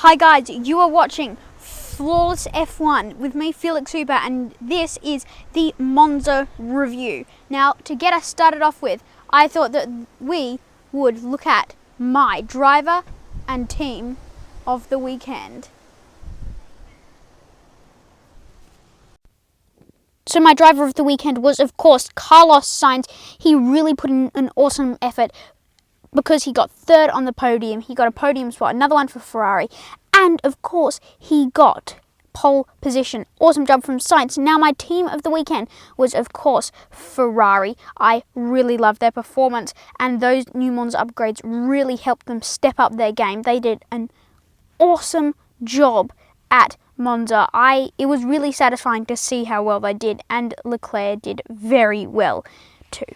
Hi guys, you are watching Flawless F1 with me, Felix Huber, and this is the Monza review. Now, to get us started off with, I thought that we would look at my driver and team of the weekend. So my driver of the weekend was, of course, Carlos Sainz. He really put in an awesome effort because he got third on the podium. He got a podium spot, another one for Ferrari. And, of course, he got pole position. Awesome job from Sainz. Now, my team of the weekend was, of course, Ferrari. I really loved their performance, and those new Monza upgrades really helped them step up their game. They did an awesome job at Monza. It was really satisfying to see how well they did, and Leclerc did very well too.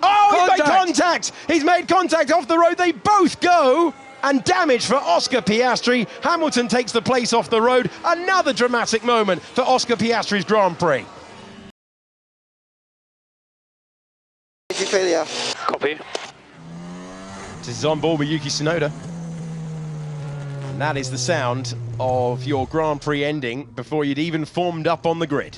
Oh, he's made contact! He's made contact off the road. They both go. And damage for Oscar Piastri. Hamilton takes the place off the road. Another dramatic moment for Oscar Piastri's Grand Prix. Failure. Copy. This is on board with Yuki Tsunoda. And that is the sound of your Grand Prix ending before you'd even formed up on the grid.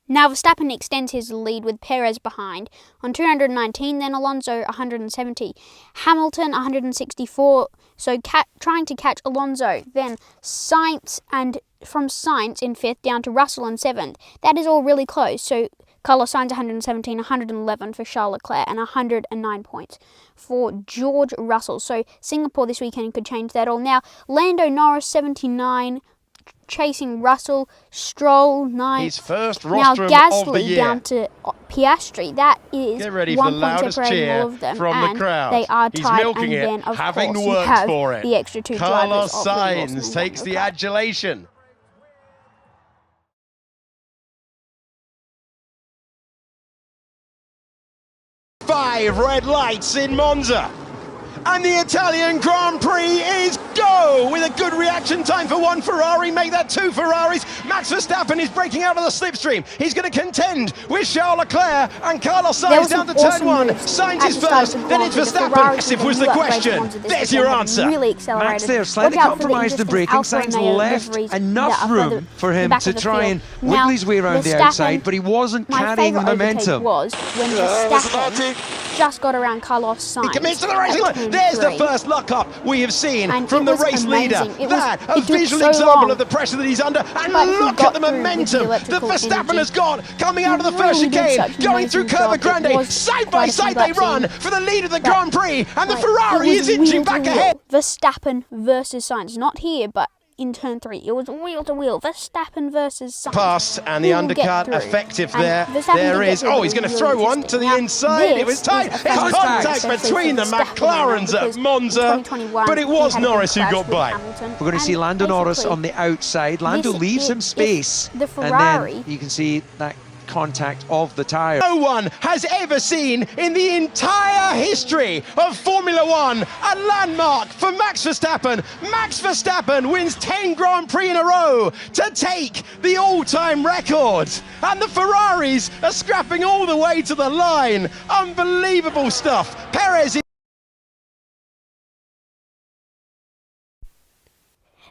Now Verstappen extends his lead with Perez behind on 219, then Alonso 170, Hamilton 164, so trying to catch Alonso, then Sainz, and from Sainz in 5th down to Russell in 7th. That is all really close, so Carlos Sainz 117, 111 for Charles Leclerc, and 109 points for George Russell. So Singapore this weekend could change that all. Now Lando Norris 79, chasing Russell, Stroll 9. His first now rostrum Gasly of the year. Down to Piastri. That is Get ready 1 for the point loudest separating cheer all of them, from and the crowd. they are He's tied. milking And it, then, of having course, you worked have for it. the extra two Carlos drivers of Lewis Sainz and takes the Daniel Ricciardo. adulation. Five red lights in Monza. And the Italian Grand Prix is go! With a good reaction time for one Ferrari, make that two Ferraris. Max Verstappen is breaking out of the slipstream. He's going to contend with Charles Leclerc and Carlos Sainz down to turn one. Sainz is first, then it's Verstappen. Massive was the question. There's your answer. Really accelerated. Max there slightly compromised the braking. Sainz left enough room for him to try and wiggle his way around the outside, but he wasn't carrying the momentum. Was when Verstappen just got around Carlos Sainz. He commits to the racing line. There's the first lock up we have seen from the race leader. A visual example of the pressure that he's under. And look at the momentum that Verstappen has got coming out of the first chicane, going through Curva Grande. Side by side they run for the lead of the Grand Prix, and the Ferrari is inching back ahead. Verstappen versus Sainz, not here, but in turn 3. It was wheel to wheel. Verstappen versus Sainz. Past and the undercut effective there. There is. Oh, he's going to throw one to the inside. It was tight. There's contact between the McLarens at Monza, but it was Norris who got by. We're going to see Lando Norris on the outside. Lando leaves him space, the Ferrari, and then you can see that contact of the tyre. No one has ever seen in the entire history of Formula One a landmark for Max Verstappen. Max Verstappen wins 10 Grand Prix in a row to take the all-time record. And the Ferraris are scrapping all the way to the line. Unbelievable stuff. Perez.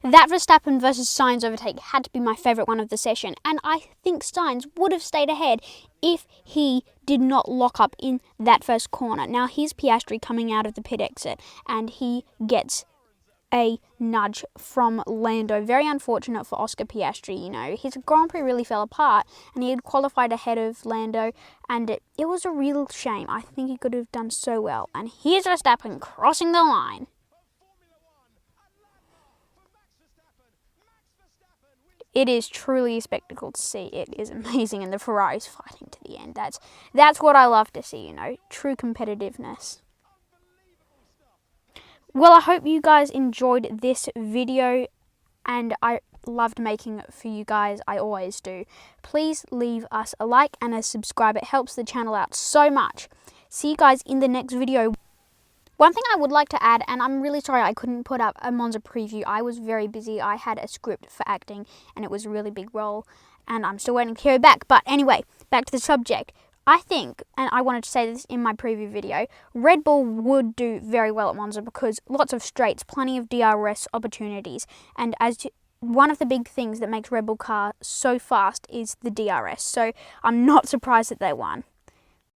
That Verstappen versus Sainz overtake had to be my favourite one of the session, and I think Sainz would have stayed ahead if he did not lock up in that first corner. Now here's Piastri coming out of the pit exit, and he gets a nudge from Lando. Very unfortunate for Oscar Piastri, you know. His Grand Prix really fell apart and he had qualified ahead of Lando, and it was a real shame. I think he could have done so well. And here's Verstappen crossing the line. it is truly a spectacle to see. It is amazing, and the Ferrari's fighting to the end. That's what I love to see, you know, true competitiveness. Well, I hope you guys enjoyed this video, and I loved making it for you guys. I always do. Please leave us a like and a subscribe. It helps the channel out so much. See you guys in the next video. One thing I would like to add, and I'm really sorry I couldn't put up a Monza preview. I was very busy. I had a script for acting, and it was a really big role, and I'm still waiting to hear back. But anyway, back to the subject. I think, and I wanted to say this in my preview video, Red Bull would do very well at Monza because lots of straights, plenty of DRS opportunities, and one of the big things that makes Red Bull car so fast is the DRS. So I'm not surprised that they won.